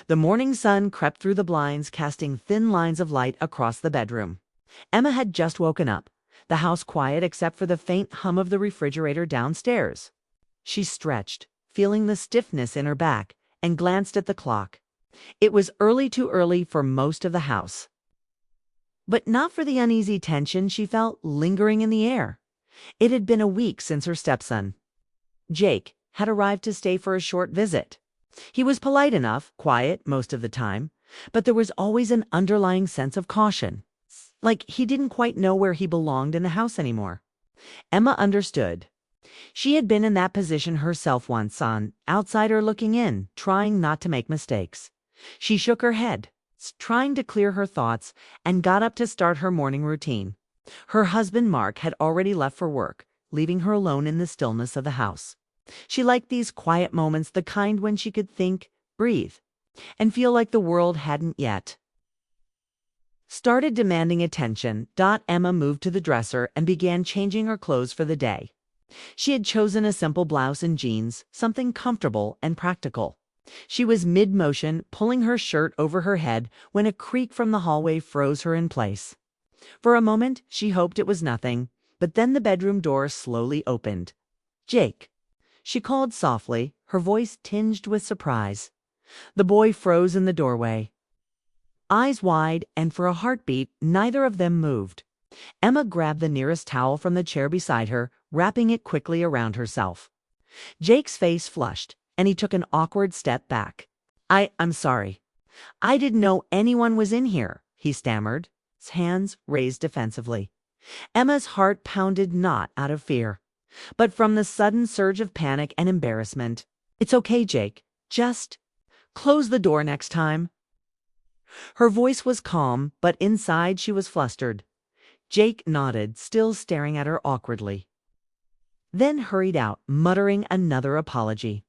The morning sun crept through the blinds, casting thin lines of light across the bedroom. Emma had just woken up, the house quiet except for the faint hum of the refrigerator downstairs. She stretched, feeling the stiffness in her back, and glanced at the clock. It was too early for most of the house. But not for the uneasy tension she felt lingering in the air. It had been a week since her stepson, Jake, had arrived to stay for a short visit. He was polite enough, quiet most of the time, but there was always an underlying sense of caution, like he didn't quite know where he belonged in the house anymore. Emma understood. She had been in that position herself once, an outsider looking in, trying not to make mistakes. She shook her head, trying to clear her thoughts, and got up to start her morning routine. Her husband Mark had already left for work, leaving her alone in the stillness of the house. She liked these quiet moments, the kind when she could think, breathe, and feel like the world hadn't yet started demanding attention. Emma moved to the dresser and began changing her clothes for the day. She had chosen a simple blouse and jeans, something comfortable and practical. She was mid-motion, pulling her shirt over her head, when a creak from the hallway froze her in place. For a moment, she hoped it was nothing, but then the bedroom door slowly opened. "Jake," she called softly, her voice tinged with surprise. The boy froze in the doorway, eyes wide, and for a heartbeat, neither of them moved. Emma grabbed the nearest towel from the chair beside her, wrapping it quickly around herself. Jake's face flushed, and he took an awkward step back. I'm sorry. I didn't know anyone was in here," he stammered, his hands raised defensively. Emma's heart pounded, not out of fear, but from the sudden surge of panic and embarrassment. "It's okay, Jake. Just close the door next time." Her voice was calm, but inside she was flustered. Jake nodded, still staring at her awkwardly, then hurried out, muttering another apology.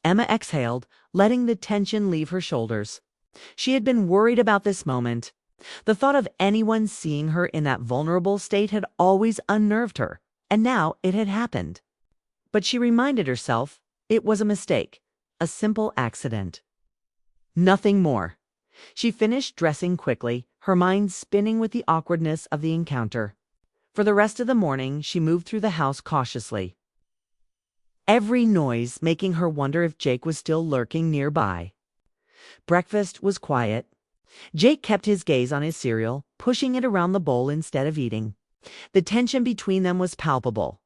Emma exhaled, letting the tension leave her shoulders. She had been worried about this moment. The thought of anyone seeing her in that vulnerable state had always unnerved her, and now it had happened. But she reminded herself it was a mistake, a simple accident. Nothing more. She finished dressing quickly, her mind spinning with the awkwardness of the encounter. For the rest of the morning, she moved through the house cautiously, every noise making her wonder if Jake was still lurking nearby. Breakfast was quiet. Jake kept his gaze on his cereal, pushing it around the bowl instead of eating. The tension between them was palpable.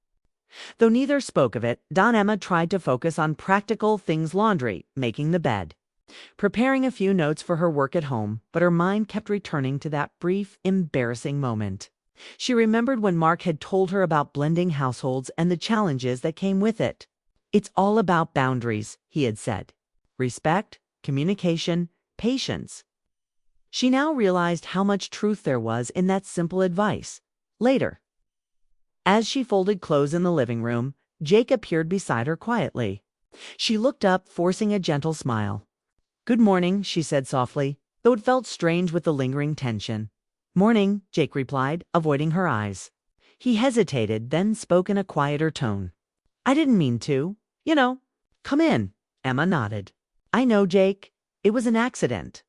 Though neither spoke of it, Emma tried to focus on practical things: laundry, making the bed, preparing a few notes for her work at home, but her mind kept returning to that brief, embarrassing moment. She remembered when Mark had told her about blending households and the challenges that came with it. "It's all about boundaries," he had said. "Respect, communication, patience." She now realized how much truth there was in that simple advice. Later, as she folded clothes in the living room, Jake appeared beside her quietly. She looked up, forcing a gentle smile. "Good morning," she said softly, though it felt strange with the lingering tension. "Morning," Jake replied, avoiding her eyes. He hesitated, then spoke in a quieter tone. "I didn't mean to. Come in." Emma nodded. "I know, Jake. It was an accident."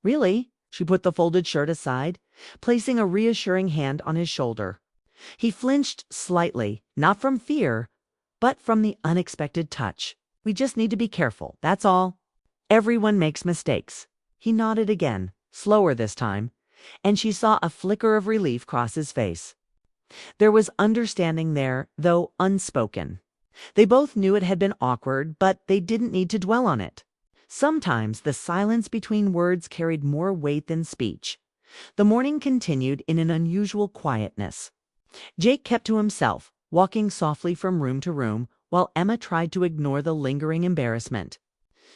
"Really?" She put the folded shirt aside, placing a reassuring hand on his shoulder. He flinched slightly, not from fear, but from the unexpected touch. "We just need to be careful, that's all. Everyone makes mistakes." He nodded again, slower this time, and she saw a flicker of relief cross his face. There was understanding there, though unspoken. They both knew it had been awkward, but they didn't need to dwell on it. Sometimes the silence between words carried more weight than speech. The morning continued in an unusual quietness. Jake kept to himself, walking softly from room to room, while Emma tried to ignore the lingering embarrassment.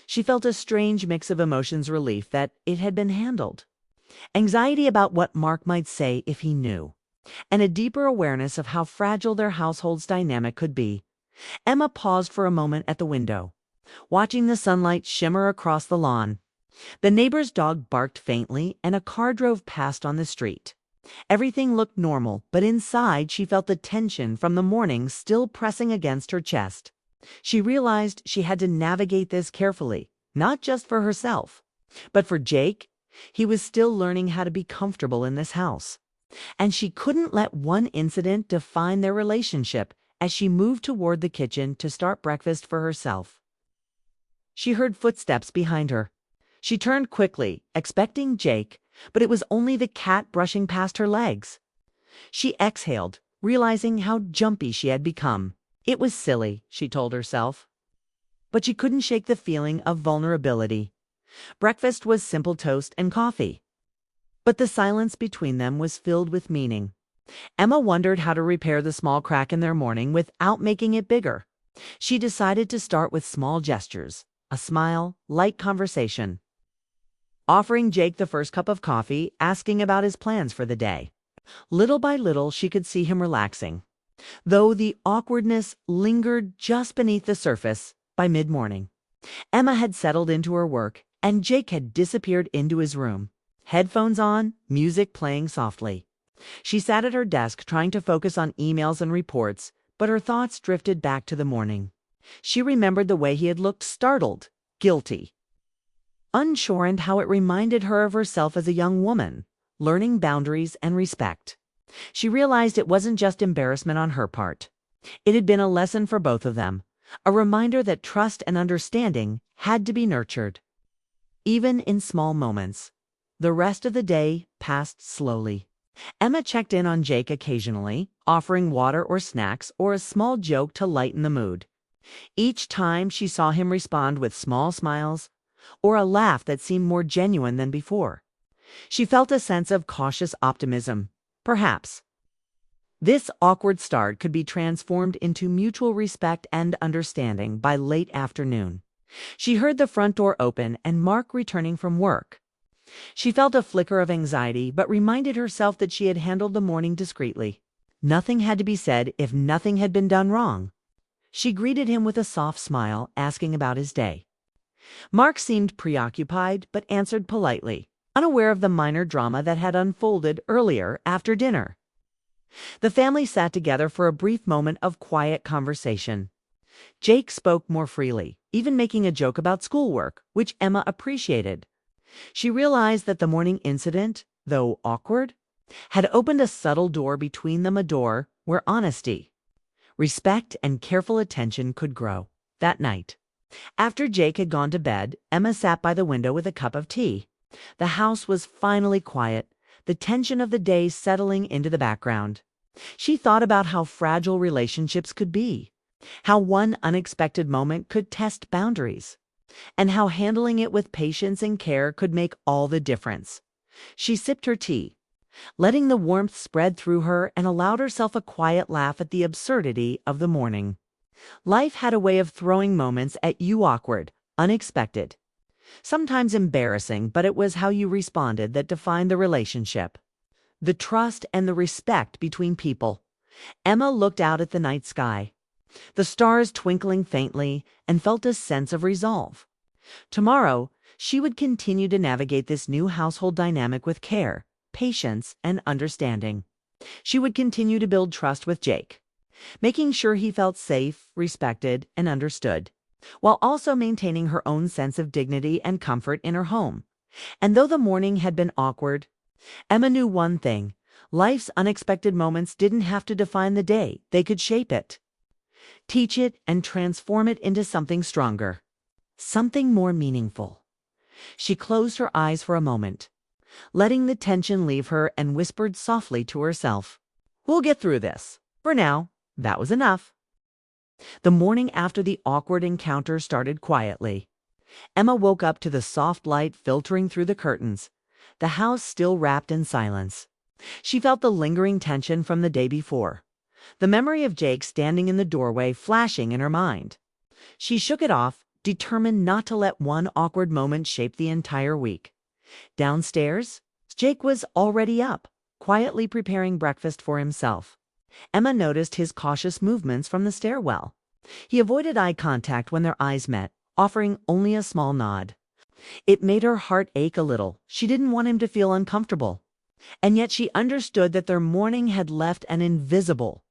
She felt a strange mix of emotions: relief that it had been handled, anxiety about what Mark might say if he knew, and a deeper awareness of how fragile their household's dynamic could be. Emma paused for a moment at the window, watching the sunlight shimmer across the lawn. The neighbor's dog barked faintly, and a car drove past on the street. Everything looked normal, but inside she felt the tension from the morning still pressing against her chest. She realized she had to navigate this carefully, not just for herself, But for Jake, he was still learning how to be comfortable in this house. And she couldn't let one incident define their relationship as she moved toward the kitchen to start breakfast for herself. She heard footsteps behind her. She turned quickly, expecting Jake, but it was only the cat brushing past her legs. She exhaled, realizing how jumpy she had become. It was silly, she told herself. But she couldn't shake the feeling of vulnerability. Breakfast was simple toast and coffee. But the silence between them was filled with meaning. Emma wondered how to repair the small crack in their morning without making it bigger. She decided to start with small gestures, a smile, light conversation. Offering Jake the first cup of coffee, asking about his plans for the day. Little by little, she could see him relaxing. Though the awkwardness lingered just beneath the surface, by mid-morning, Emma had settled into her work, and Jake had disappeared into his room. Headphones on, music playing softly. She sat at her desk trying to focus on emails and reports, but her thoughts drifted back to the morning. She remembered the way he had looked startled, guilty, unsure, and how it reminded her of herself as a young woman, learning boundaries and respect. She realized it wasn't just embarrassment on her part. It had been a lesson for both of them, a reminder that trust and understanding had to be nurtured, even in small moments. The rest of the day passed slowly. Emma checked in on Jake occasionally, offering water or snacks or a small joke to lighten the mood. Each time she saw him respond with small smiles or a laugh that seemed more genuine than before. She felt a sense of cautious optimism. Perhaps this awkward start could be transformed into mutual respect and understanding by late afternoon. She heard the front door open and Mark returning from work. She felt a flicker of anxiety, but reminded herself that she had handled the morning discreetly. Nothing had to be said if nothing had been done wrong. She greeted him with a soft smile, asking about his day. Mark seemed preoccupied, but answered politely, unaware of the minor drama that had unfolded earlier after dinner. The family sat together for a brief moment of quiet conversation. Jake spoke more freely, even making a joke about schoolwork, which Emma appreciated. She realized that the morning incident, though awkward, had opened a subtle door between them, a door where honesty, respect, and careful attention could grow. That night, after Jake had gone to bed, Emma sat by the window with a cup of tea. The house was finally quiet, the tension of the day settling into the background. She thought about how fragile relationships could be, how one unexpected moment could test boundaries, and how handling it with patience and care could make all the difference. She sipped her tea, letting the warmth spread through her, and allowed herself a quiet laugh at the absurdity of the morning. Life had a way of throwing moments at you, awkward, unexpected, sometimes embarrassing, but it was how you responded that defined the relationship, the trust and the respect between people. Emma looked out at the night sky, the stars twinkling faintly, and felt a sense of resolve. Tomorrow, she would continue to navigate this new household dynamic with care, patience, and understanding. She would continue to build trust with Jake, making sure he felt safe, respected, and understood, while also maintaining her own sense of dignity and comfort in her home. And though the morning had been awkward, Emma knew one thing: life's unexpected moments didn't have to define the day, they could shape it, teach it, and transform it into something stronger, something more meaningful. She closed her eyes for a moment, letting the tension leave her, and whispered softly to herself, "We'll get through this. For now, that was enough." The morning after the awkward encounter started quietly. Emma woke up to the soft light filtering through the curtains, the house still wrapped in silence. She felt the lingering tension from the day before, the memory of Jake standing in the doorway flashing in her mind. She shook it off, determined not to let one awkward moment shape the entire week. Downstairs, Jake was already up, quietly preparing breakfast for himself. Emma noticed his cautious movements from the stairwell. He avoided eye contact when their eyes met, offering only a small nod. It made her heart ache a little. She didn't want him to feel uncomfortable. And yet she understood that their morning had left an invisible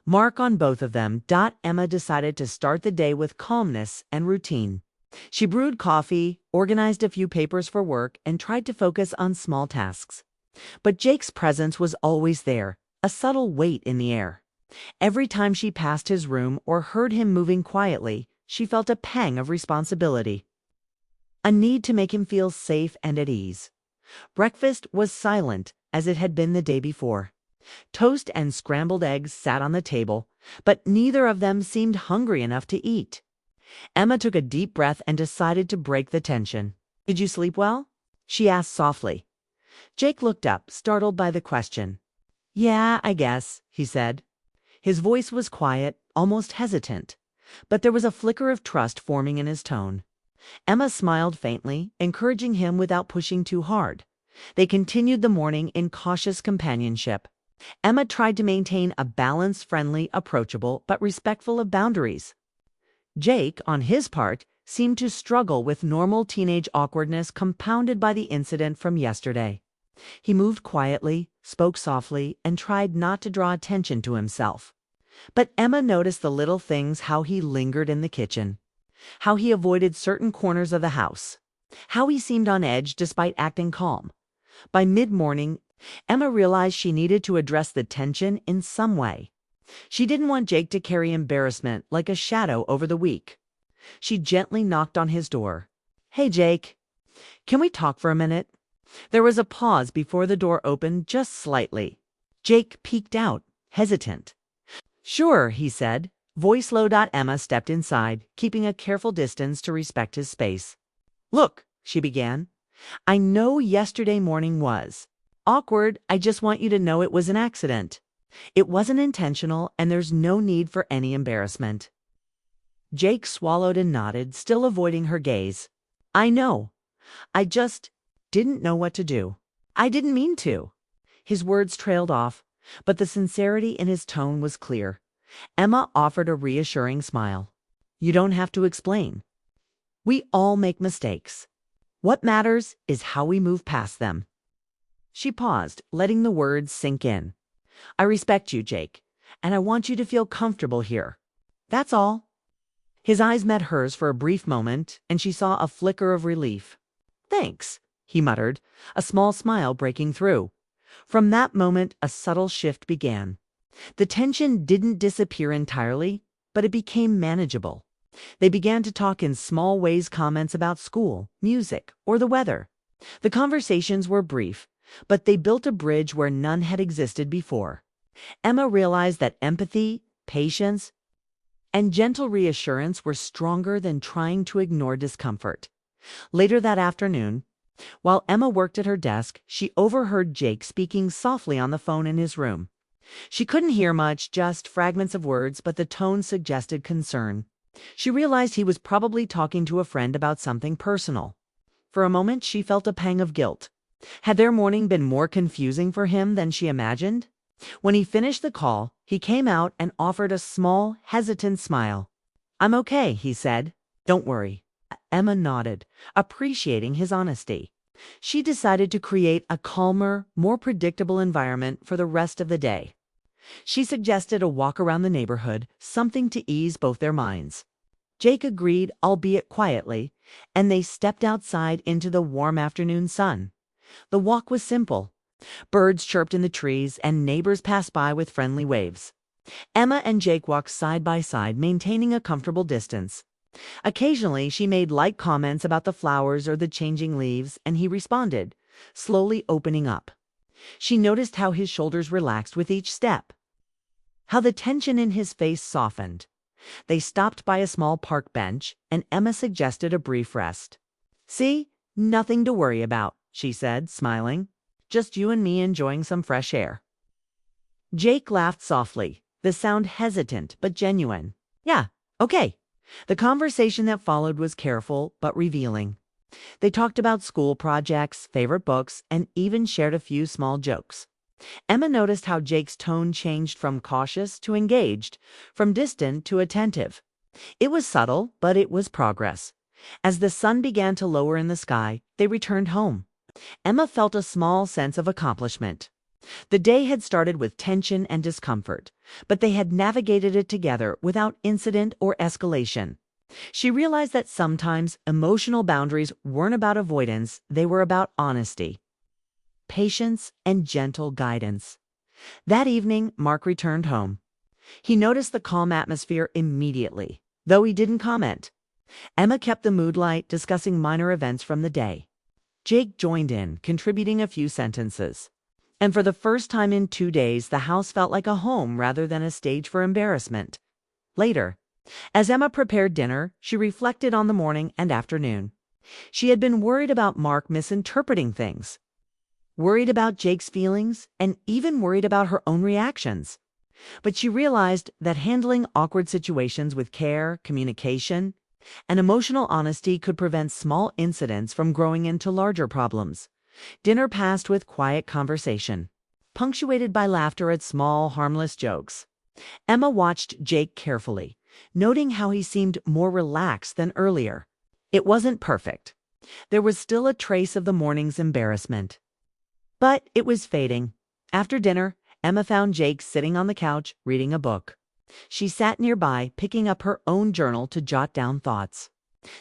mark on both of them. Emma decided to start the day with calmness and routine. She brewed coffee, organized a few papers for work, and tried to focus on small tasks. But Jake's presence was always there, a subtle weight in the air. Every time she passed his room or heard him moving quietly, she felt a pang of responsibility. A need to make him feel safe and at ease. Breakfast was silent as it had been the day before. Toast and scrambled eggs sat on the table, but neither of them seemed hungry enough to eat. Emma took a deep breath and decided to break the tension. "Did you sleep well?" she asked softly. Jake looked up, startled by the question. "Yeah, I guess," he said. His voice was quiet, almost hesitant, but there was a flicker of trust forming in his tone. Emma smiled faintly, encouraging him without pushing too hard. They continued the morning in cautious companionship. Emma tried to maintain a balanced, friendly, approachable, but respectful of boundaries. Jake, on his part, seemed to struggle with normal teenage awkwardness compounded by the incident from yesterday. He moved quietly, spoke softly, and tried not to draw attention to himself. But Emma noticed the little things: how he lingered in the kitchen, how he avoided certain corners of the house, how he seemed on edge despite acting calm. By mid-morning, Emma realized she needed to address the tension in some way. She didn't want Jake to carry embarrassment like a shadow over the week. She gently knocked on his door. "Hey, Jake, can we talk for a minute?" There was a pause before the door opened just slightly. Jake peeked out, hesitant. "Sure," he said. Voice low. Emma stepped inside, keeping a careful distance to respect his space. "Look," she began. "I know yesterday morning was awkward. I just want you to know it was an accident. It wasn't intentional, and there's no need for any embarrassment." Jake swallowed and nodded, still avoiding her gaze. "I know. I just didn't know what to do. I didn't mean to." His words trailed off, but the sincerity in his tone was clear. Emma offered a reassuring smile. "You don't have to explain. We all make mistakes. What matters is how we move past them." She paused, letting the words sink in. "I respect you, Jake, and I want you to feel comfortable here. That's all." His eyes met hers for a brief moment, and she saw a flicker of relief. "Thanks," he muttered, a small smile breaking through. From that moment, a subtle shift began. The tension didn't disappear entirely, but it became manageable. They began to talk in small ways, comments about school, music, or the weather. The conversations were brief, but they built a bridge where none had existed before. Emma realized that empathy, patience, and gentle reassurance were stronger than trying to ignore discomfort. Later that afternoon, while Emma worked at her desk, she overheard Jake speaking softly on the phone in his room. She couldn't hear much, just fragments of words, but the tone suggested concern. She realized he was probably talking to a friend about something personal. For a moment, she felt a pang of guilt. Had their morning been more confusing for him than she imagined? When he finished the call, he came out and offered a small, hesitant smile. "I'm okay," he said. "Don't worry." Emma nodded, appreciating his honesty. She decided to create a calmer, more predictable environment for the rest of the day. She suggested a walk around the neighborhood, something to ease both their minds. Jake agreed, albeit quietly, and they stepped outside into the warm afternoon sun. The walk was simple. Birds chirped in the trees, and neighbors passed by with friendly waves. Emma and Jake walked side by side, maintaining a comfortable distance. Occasionally, she made light comments about the flowers or the changing leaves, and he responded, slowly opening up. She noticed how his shoulders relaxed with each step, how the tension in his face softened. They stopped by a small park bench, and Emma suggested a brief rest. "See, nothing to worry about," she said, smiling. "Just you and me enjoying some fresh air." Jake laughed softly, the sound hesitant but genuine. "Yeah, okay." The conversation that followed was careful but revealing. They talked about school projects, favorite books, and even shared a few small jokes. Emma noticed how Jake's tone changed from cautious to engaged, from distant to attentive. It was subtle, but it was progress. As the sun began to lower in the sky, they returned home. Emma felt a small sense of accomplishment. The day had started with tension and discomfort, but they had navigated it together without incident or escalation. She realized that sometimes emotional boundaries weren't about avoidance, they were about honesty, patience, and gentle guidance. That evening, Mark returned home. He noticed the calm atmosphere immediately, though he didn't comment. Emma kept the mood light, discussing minor events from the day. Jake joined in, contributing a few sentences. And for the first time in 2 days, the house felt like a home rather than a stage for embarrassment. Later, as Emma prepared dinner, she reflected on the morning and afternoon. She had been worried about Mark misinterpreting things, worried about Jake's feelings, and even worried about her own reactions. But she realized that handling awkward situations with care, communication, and emotional honesty could prevent small incidents from growing into larger problems. Dinner passed with quiet conversation, punctuated by laughter at small, harmless jokes. Emma watched Jake carefully, noting how he seemed more relaxed than earlier. It wasn't perfect. There was still a trace of the morning's embarrassment. But it was fading. After dinner, Emma found Jake sitting on the couch, reading a book. She sat nearby, picking up her own journal to jot down thoughts.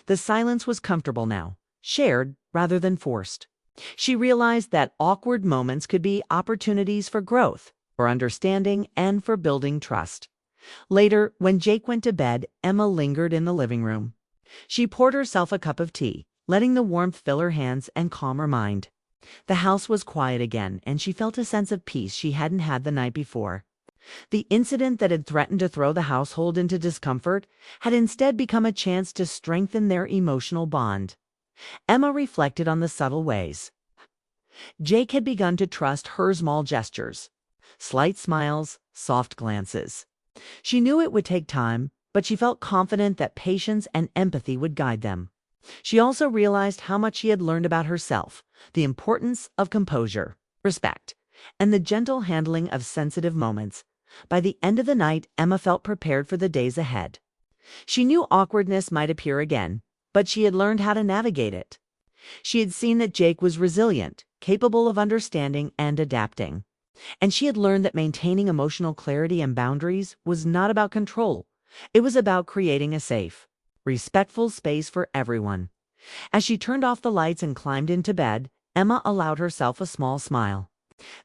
The silence was comfortable now, shared rather than forced. She realized that awkward moments could be opportunities for growth, for understanding, and for building trust. Later, when Jake went to bed, Emma lingered in the living room. She poured herself a cup of tea, letting the warmth fill her hands and calm her mind. The house was quiet again, and she felt a sense of peace she hadn't had the night before. The incident that had threatened to throw the household into discomfort had instead become a chance to strengthen their emotional bond. Emma reflected on the subtle ways Jake had begun to trust her small gestures, slight smiles, soft glances. She knew it would take time, but she felt confident that patience and empathy would guide them. She also realized how much she had learned about herself, the importance of composure, respect, and the gentle handling of sensitive moments. By the end of the night, Emma felt prepared for the days ahead. She knew awkwardness might appear again, but she had learned how to navigate it. She had seen that Jake was resilient, capable of understanding and adapting. And she had learned that maintaining emotional clarity and boundaries was not about control. It was about creating a safe, respectful space for everyone. As she turned off the lights and climbed into bed, Emma allowed herself a small smile.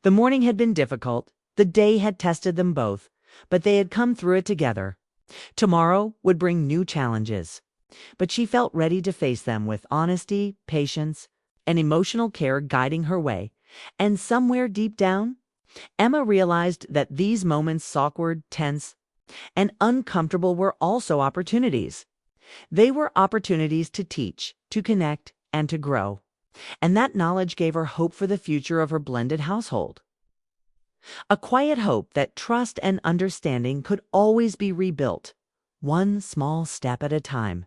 The morning had been difficult. The day had tested them both, but they had come through it together. Tomorrow would bring new challenges, but she felt ready to face them with honesty, patience, and emotional care guiding her way. And somewhere deep down, Emma realized that these moments, awkward, tense, and uncomfortable, were also opportunities. They were opportunities to teach, to connect, and to grow. And that knowledge gave her hope for the future of her blended household. A quiet hope that trust and understanding could always be rebuilt, one small step at a time.